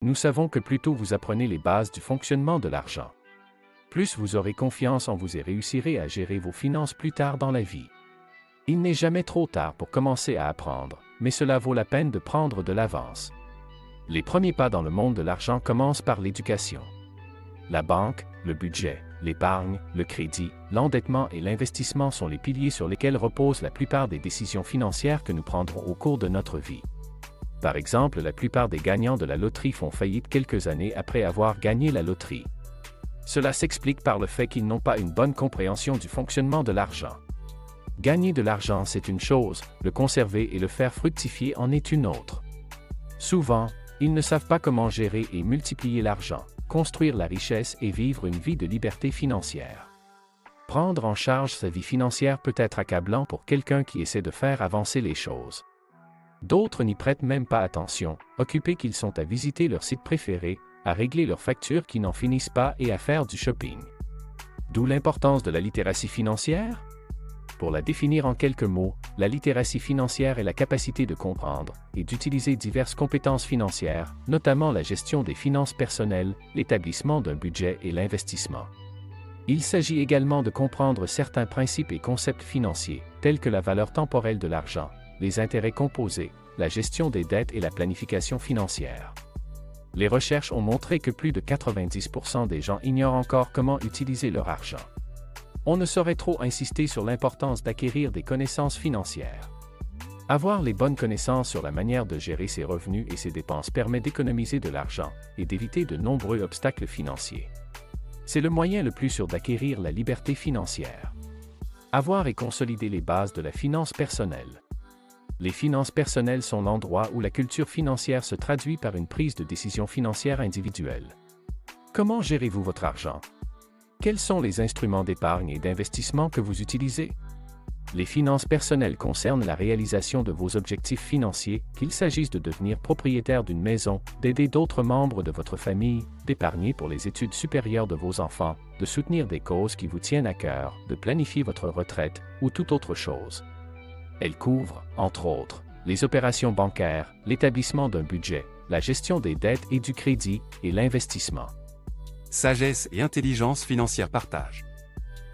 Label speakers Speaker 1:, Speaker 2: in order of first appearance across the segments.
Speaker 1: Nous savons que plus tôt vous apprenez les bases du fonctionnement de l'argent, plus vous aurez confiance en vous et réussirez à gérer vos finances plus tard dans la vie. Il n'est jamais trop tard pour commencer à apprendre, mais cela vaut la peine de prendre de l'avance. Les premiers pas dans le monde de l'argent commencent par l'éducation. La banque, le budget, l'épargne, le crédit, l'endettement et l'investissement sont les piliers sur lesquels reposent la plupart des décisions financières que nous prendrons au cours de notre vie. Par exemple, la plupart des gagnants de la loterie font faillite quelques années après avoir gagné la loterie. Cela s'explique par le fait qu'ils n'ont pas une bonne compréhension du fonctionnement de l'argent. Gagner de l'argent, c'est une chose, le conserver et le faire fructifier en est une autre. Souvent, ils ne savent pas comment gérer et multiplier l'argent, construire la richesse et vivre une vie de liberté financière. Prendre en charge sa vie financière peut être accablant pour quelqu'un qui essaie de faire avancer les choses. D'autres n'y prêtent même pas attention, occupés qu'ils sont à visiter leur site préféré, à régler leurs factures qui n'en finissent pas et à faire du shopping. D'où l'importance de la littératie financière? Pour la définir en quelques mots, la littératie financière est la capacité de comprendre et d'utiliser diverses compétences financières, notamment la gestion des finances personnelles, l'établissement d'un budget et l'investissement. Il s'agit également de comprendre certains principes et concepts financiers, tels que la valeur temporelle de l'argent, les intérêts composés, la gestion des dettes et la planification financière. Les recherches ont montré que plus de 90% des gens ignorent encore comment utiliser leur argent. On ne saurait trop insister sur l'importance d'acquérir des connaissances financières. Avoir les bonnes connaissances sur la manière de gérer ses revenus et ses dépenses permet d'économiser de l'argent et d'éviter de nombreux obstacles financiers. C'est le moyen le plus sûr d'acquérir la liberté financière. Avoir et consolider les bases de la finance personnelle. Les finances personnelles sont l'endroit où la culture financière se traduit par une prise de décision financière individuelle. Comment gérez-vous votre argent? Quels sont les instruments d'épargne et d'investissement que vous utilisez? Les finances personnelles concernent la réalisation de vos objectifs financiers, qu'il s'agisse de devenir propriétaire d'une maison, d'aider d'autres membres de votre famille, d'épargner pour les études supérieures de vos enfants, de soutenir des causes qui vous tiennent à cœur, de planifier votre retraite, ou toute autre chose. Elle couvre, entre autres, les opérations bancaires, l'établissement d'un budget, la gestion des dettes et du crédit, et l'investissement.
Speaker 2: Sagesse et intelligence financière partage.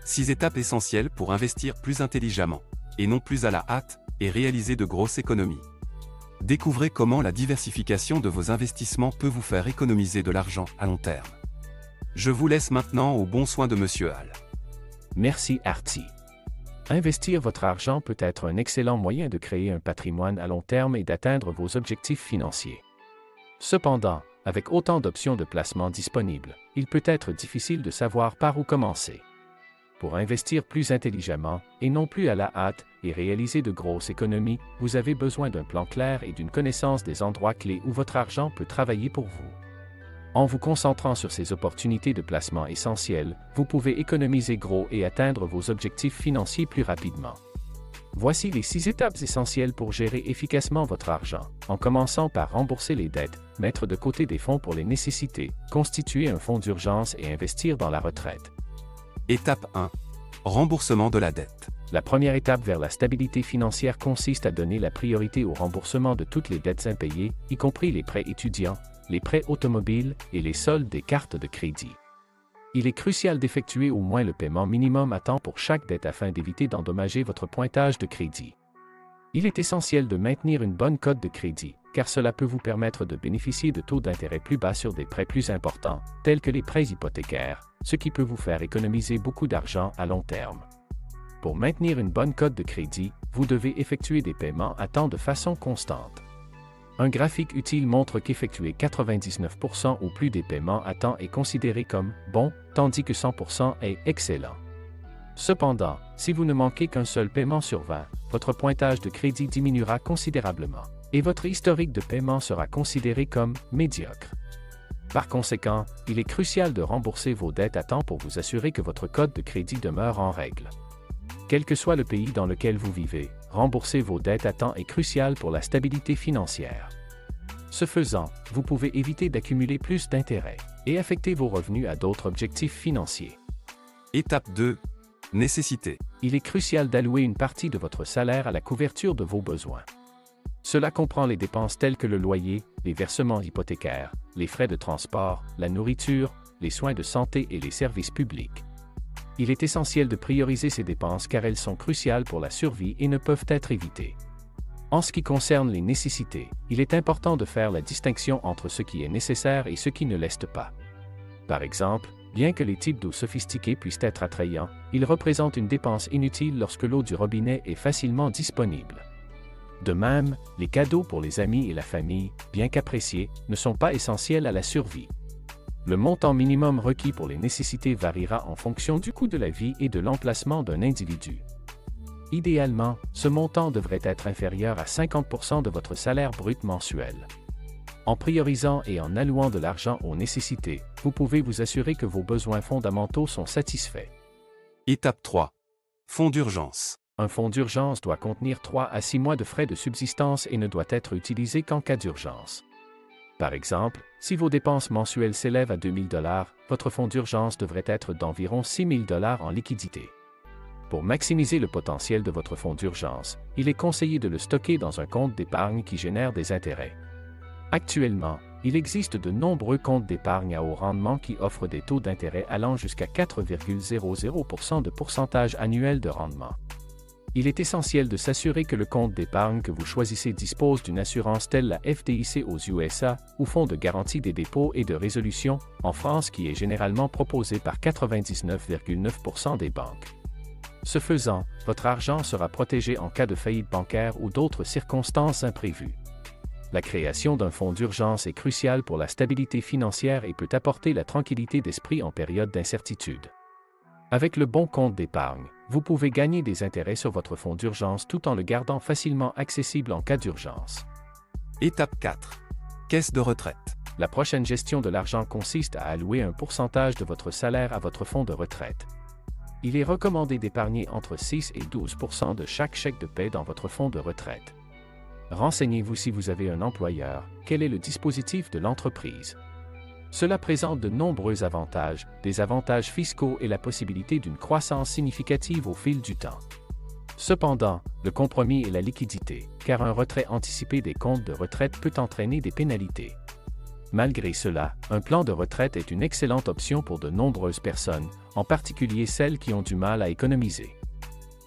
Speaker 2: 6 étapes essentielles pour investir plus intelligemment, et non plus à la hâte, et réaliser de grosses économies. Découvrez comment la diversification de vos investissements peut vous faire économiser de l'argent à long terme. Je vous laisse maintenant au bon soin de Monsieur Hall.
Speaker 1: Merci Artie. Investir votre argent peut être un excellent moyen de créer un patrimoine à long terme et d'atteindre vos objectifs financiers. Cependant, avec autant d'options de placement disponibles, il peut être difficile de savoir par où commencer. Pour investir plus intelligemment, et non plus à la hâte, et réaliser de grosses économies, vous avez besoin d'un plan clair et d'une connaissance des endroits clés où votre argent peut travailler pour vous. En vous concentrant sur ces opportunités de placement essentielles, vous pouvez économiser gros et atteindre vos objectifs financiers plus rapidement. Voici les 6 étapes essentielles pour gérer efficacement votre argent, en commençant par rembourser les dettes, mettre de côté des fonds pour les nécessités, constituer un fonds d'urgence et investir dans la retraite.
Speaker 2: Étape 1. Remboursement de la dette.
Speaker 1: La première étape vers la stabilité financière consiste à donner la priorité au remboursement de toutes les dettes impayées, y compris les prêts étudiants, les prêts automobiles et les soldes des cartes de crédit. Il est crucial d'effectuer au moins le paiement minimum à temps pour chaque dette afin d'éviter d'endommager votre pointage de crédit. Il est essentiel de maintenir une bonne cote de crédit, car cela peut vous permettre de bénéficier de taux d'intérêt plus bas sur des prêts plus importants, tels que les prêts hypothécaires, ce qui peut vous faire économiser beaucoup d'argent à long terme. Pour maintenir une bonne cote de crédit, vous devez effectuer des paiements à temps de façon constante. Un graphique utile montre qu'effectuer 99% ou plus des paiements à temps est considéré comme bon, tandis que 100% est excellent. Cependant, si vous ne manquez qu'un seul paiement sur 20, votre pointage de crédit diminuera considérablement, et votre historique de paiement sera considéré comme médiocre. Par conséquent, il est crucial de rembourser vos dettes à temps pour vous assurer que votre code de crédit demeure en règle. Quel que soit le pays dans lequel vous vivez, rembourser vos dettes à temps est crucial pour la stabilité financière. Ce faisant, vous pouvez éviter d'accumuler plus d'intérêts et affecter vos revenus à d'autres objectifs financiers.
Speaker 2: Étape 2. Nécessité.
Speaker 1: Il est crucial d'allouer une partie de votre salaire à la couverture de vos besoins. Cela comprend les dépenses telles que le loyer, les versements hypothécaires, les frais de transport, la nourriture, les soins de santé et les services publics. Il est essentiel de prioriser ces dépenses car elles sont cruciales pour la survie et ne peuvent être évitées. En ce qui concerne les nécessités, il est important de faire la distinction entre ce qui est nécessaire et ce qui ne l'est pas. Par exemple, bien que les types d'eau sophistiqués puissent être attrayants, ils représentent une dépense inutile lorsque l'eau du robinet est facilement disponible. De même, les cadeaux pour les amis et la famille, bien qu'appréciés, ne sont pas essentiels à la survie. Le montant minimum requis pour les nécessités variera en fonction du coût de la vie et de l'emplacement d'un individu. Idéalement, ce montant devrait être inférieur à 50% de votre salaire brut mensuel. En priorisant et en allouant de l'argent aux nécessités, vous pouvez vous assurer que vos besoins fondamentaux sont satisfaits.
Speaker 2: Étape 3. Fonds d'urgence.
Speaker 1: Un fonds d'urgence doit contenir 3 à 6 mois de frais de subsistance et ne doit être utilisé qu'en cas d'urgence. Par exemple, si vos dépenses mensuelles s'élèvent à 2 000 $, votre fonds d'urgence devrait être d'environ 6 000 $ en liquidité. Pour maximiser le potentiel de votre fonds d'urgence, il est conseillé de le stocker dans un compte d'épargne qui génère des intérêts. Actuellement, il existe de nombreux comptes d'épargne à haut rendement qui offrent des taux d'intérêt allant jusqu'à 4,00% de pourcentage annuel de rendement. Il est essentiel de s'assurer que le compte d'épargne que vous choisissez dispose d'une assurance telle la FDIC aux USA ou Fonds de garantie des dépôts et de résolution en France qui est généralement proposé par 99,9% des banques. Ce faisant, votre argent sera protégé en cas de faillite bancaire ou d'autres circonstances imprévues. La création d'un fonds d'urgence est cruciale pour la stabilité financière et peut apporter la tranquillité d'esprit en période d'incertitude. Avec le bon compte d'épargne, vous pouvez gagner des intérêts sur votre fonds d'urgence tout en le gardant facilement accessible en cas d'urgence.
Speaker 2: Étape 4. Caisse de retraite.
Speaker 1: La prochaine gestion de l'argent consiste à allouer un pourcentage de votre salaire à votre fonds de retraite. Il est recommandé d'épargner entre 6 et 12% de chaque chèque de paie dans votre fonds de retraite. Renseignez-vous si vous avez un employeur, quel est le dispositif de l'entreprise. Cela présente de nombreux avantages, des avantages fiscaux et la possibilité d'une croissance significative au fil du temps. Cependant, le compromis est la liquidité, car un retrait anticipé des comptes de retraite peut entraîner des pénalités. Malgré cela, un plan de retraite est une excellente option pour de nombreuses personnes, en particulier celles qui ont du mal à économiser.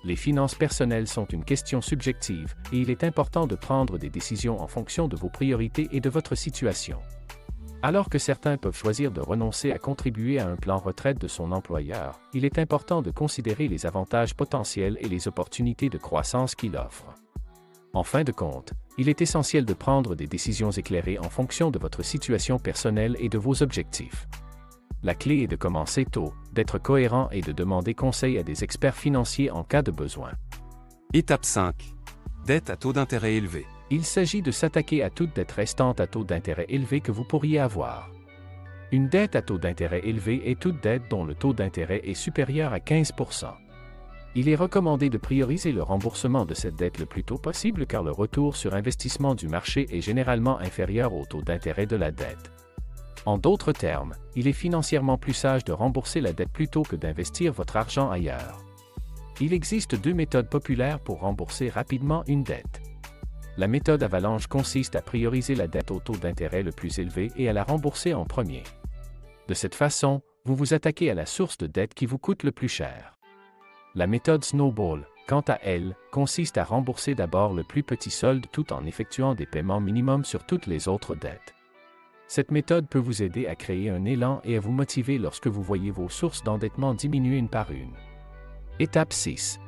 Speaker 1: Les finances personnelles sont une question subjective et il est important de prendre des décisions en fonction de vos priorités et de votre situation. Alors que certains peuvent choisir de renoncer à contribuer à un plan retraite de son employeur, il est important de considérer les avantages potentiels et les opportunités de croissance qu'il offre. En fin de compte, il est essentiel de prendre des décisions éclairées en fonction de votre situation personnelle et de vos objectifs. La clé est de commencer tôt, d'être cohérent et de demander conseil à des experts financiers en cas de besoin.
Speaker 2: Étape 5. Dette à taux d'intérêt élevé.
Speaker 1: Il s'agit de s'attaquer à toute dette restante à taux d'intérêt élevé que vous pourriez avoir. Une dette à taux d'intérêt élevé est toute dette dont le taux d'intérêt est supérieur à 15%. Il est recommandé de prioriser le remboursement de cette dette le plus tôt possible car le retour sur investissement du marché est généralement inférieur au taux d'intérêt de la dette. En d'autres termes, il est financièrement plus sage de rembourser la dette plutôt que d'investir votre argent ailleurs. Il existe 2 méthodes populaires pour rembourser rapidement une dette. La méthode avalanche consiste à prioriser la dette au taux d'intérêt le plus élevé et à la rembourser en premier. De cette façon, vous vous attaquez à la source de dette qui vous coûte le plus cher. La méthode Snowball, quant à elle, consiste à rembourser d'abord le plus petit solde tout en effectuant des paiements minimums sur toutes les autres dettes. Cette méthode peut vous aider à créer un élan et à vous motiver lorsque vous voyez vos sources d'endettement diminuer une par une. Étape 6.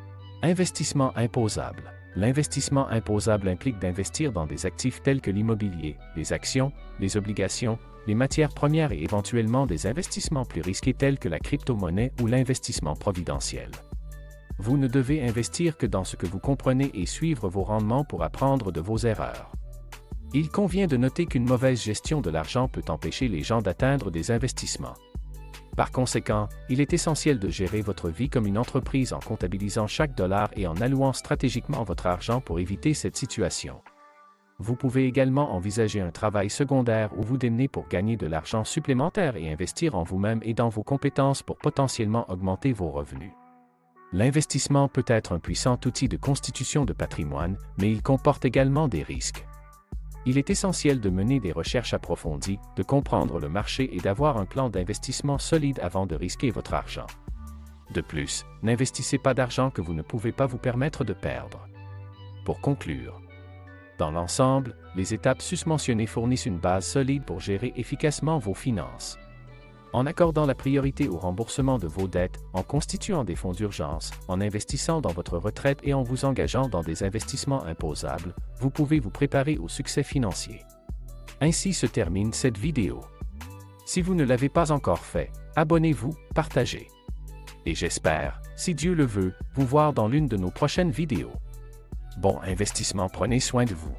Speaker 1: Investissement imposable. L'investissement imposable implique d'investir dans des actifs tels que l'immobilier, les actions, les obligations, les matières premières et éventuellement des investissements plus risqués tels que la crypto-monnaie ou l'investissement providentiel. Vous ne devez investir que dans ce que vous comprenez et suivre vos rendements pour apprendre de vos erreurs. Il convient de noter qu'une mauvaise gestion de l'argent peut empêcher les gens d'atteindre des investissements. Par conséquent, il est essentiel de gérer votre vie comme une entreprise en comptabilisant chaque dollar et en allouant stratégiquement votre argent pour éviter cette situation. Vous pouvez également envisager un travail secondaire où vous démenez pour gagner de l'argent supplémentaire et investir en vous-même et dans vos compétences pour potentiellement augmenter vos revenus. L'investissement peut être un puissant outil de constitution de patrimoine, mais il comporte également des risques. Il est essentiel de mener des recherches approfondies, de comprendre le marché et d'avoir un plan d'investissement solide avant de risquer votre argent. De plus, n'investissez pas d'argent que vous ne pouvez pas vous permettre de perdre. Pour conclure, dans l'ensemble, les étapes susmentionnées fournissent une base solide pour gérer efficacement vos finances. En accordant la priorité au remboursement de vos dettes, en constituant des fonds d'urgence, en investissant dans votre retraite et en vous engageant dans des investissements imposables, vous pouvez vous préparer au succès financier. Ainsi se termine cette vidéo. Si vous ne l'avez pas encore fait, abonnez-vous, partagez. Et j'espère, si Dieu le veut, vous voir dans l'une de nos prochaines vidéos. Bon investissement, prenez soin de vous.